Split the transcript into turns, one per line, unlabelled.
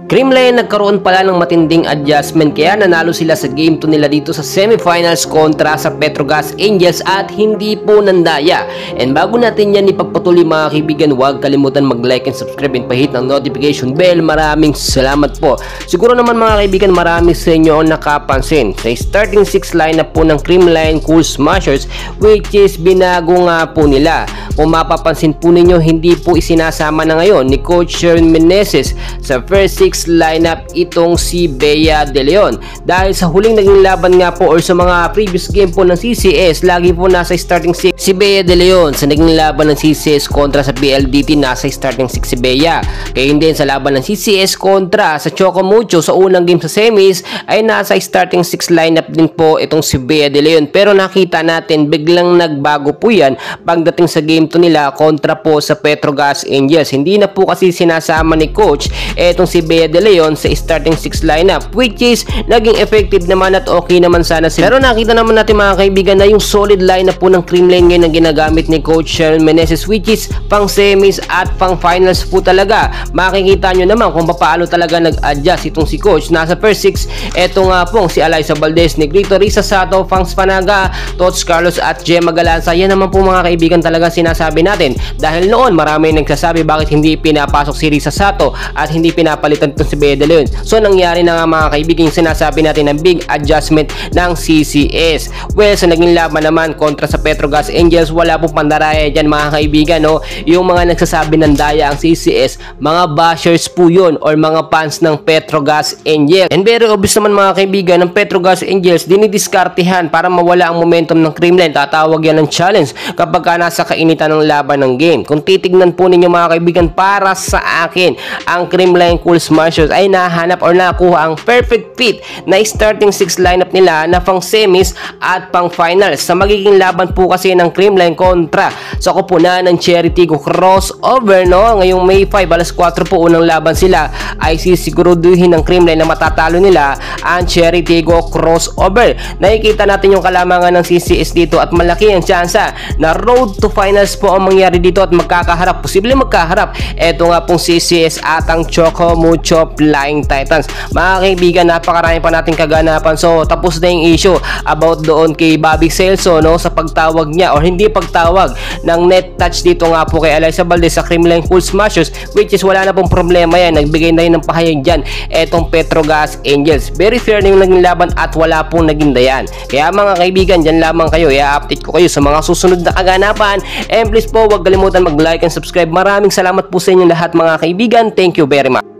Creamline nagkaroon pala ng matinding adjustment kaya nanalo sila sa game 2 nila dito sa semifinals kontra sa Petrogas Angels at hindi po nandaya. And bago natin yan ipagpatuloy mga kaibigan, huwag kalimutan mag-like and subscribe and pahit ng notification bell. Maraming salamat po. Siguro naman mga kaibigan, marami sa inyo ang nakapansin sa starting 6 lineup po ng Creamline Cool Smashers, which is binago nga po nila. Kung mapapansin po ninyo, hindi po isinasama na ngayon ni Coach Sherwin Meneses sa first 6 lineup itong si Bea De Leon. Dahil sa huling naging laban nga po or sa mga previous game po ng CCS, lagi po nasa starting 6 si Bea De Leon. Sa naging laban ng CCS kontra sa PLDT, nasa starting 6 si Bea. Kaya hindi sa laban ng CCS kontra sa Chocomucho sa unang game sa semis ay nasa starting 6 lineup din po itong si Bea De Leon. Pero nakita natin biglang nagbago po yan pagdating sa game 2 nila kontra po sa Petrogas Angels. Hindi na po kasi sinasama ni Coach etong si Bea De Leon sa starting 6 lineup, which is naging effective naman at okay naman sana sila. Pero nakita naman natin mga kaibigan na yung solid lineup po ng Creamline ngayon ang ginagamit ni Coach Sherwin Meneses, which is pang semis at pang finals po talaga. Makikita nyo naman kung paano talaga nag-adjust itong si Coach. Nasa first 6 eto nga pong si Alyssa Valdez, Negrito, Risa Sato, Fangs Panaga, Tots Carlos at Gemma Galanza. Yan naman po mga kaibigan talaga sinasabi natin, dahil noon marami nagsasabi bakit hindi pinapasok si Risa Sato at hindi pinapalitan itong si Bea De Leon. So nangyari na nga mga kaibigan yung sinasabi natin ng big adjustment ng CCS. Well, sa naging laban naman kontra sa Petrogas Angels, wala pong pandaraya dyan mga kaibigan, no? Yung mga nagsasabi ng daya ang CCS, mga bashers po yun or mga fans ng Petrogas Angels. And very obvious naman mga kaibigan, ng Petrogas Angels dinidiskartehan para mawala ang momentum ng Creamline. Tatawag yan ng challenge kapag ka nasa kainitan ng laban ng game. Kung titignan po ninyo mga kaibigan, para sa akin ang Creamline Cool Smashers ay nahanap or nakuha ang perfect fit na starting 6 lineup nila na pang semis at pang finals. Sa magiging laban po kasi ng Creamline kontra sa koponan ng Cherry Tigo crossover, no? Ngayong May 5 alas 4 po unang laban sila ay sisiguruduhin ng Creamline na matatalo nila ang Cherry Tigo crossover. Nakikita natin yung kalamangan ng CCS dito at malaki ang tsansa na road to finals po ang mangyari dito at magkakaharap, posible magkaharap eto nga pong CCS at ang Chocomucho Flying Titans. Mga kaibigan, napakarami pa nating kaganapan. So tapos na yung issue about doon kay Bobby Celso, no, sa pagtawag niya or hindi pagtawag ng net touch dito nga po kay Alyssa Valdez sa Creamline Cool Smashers, which is wala na pong problema yan. Nagbigay na yun ng pahayag dyan etong Petrogas Angels. Very fair na yung naging laban at wala pong naging dayan. Kaya mga kaibigan, dyan lamang kayo. I-update ko kayo sa mga susunod na kaganapan. And please po, huwag kalimutan mag-like and subscribe. Maraming salamat po sa inyo lahat mga kaibigan. Thank you very much.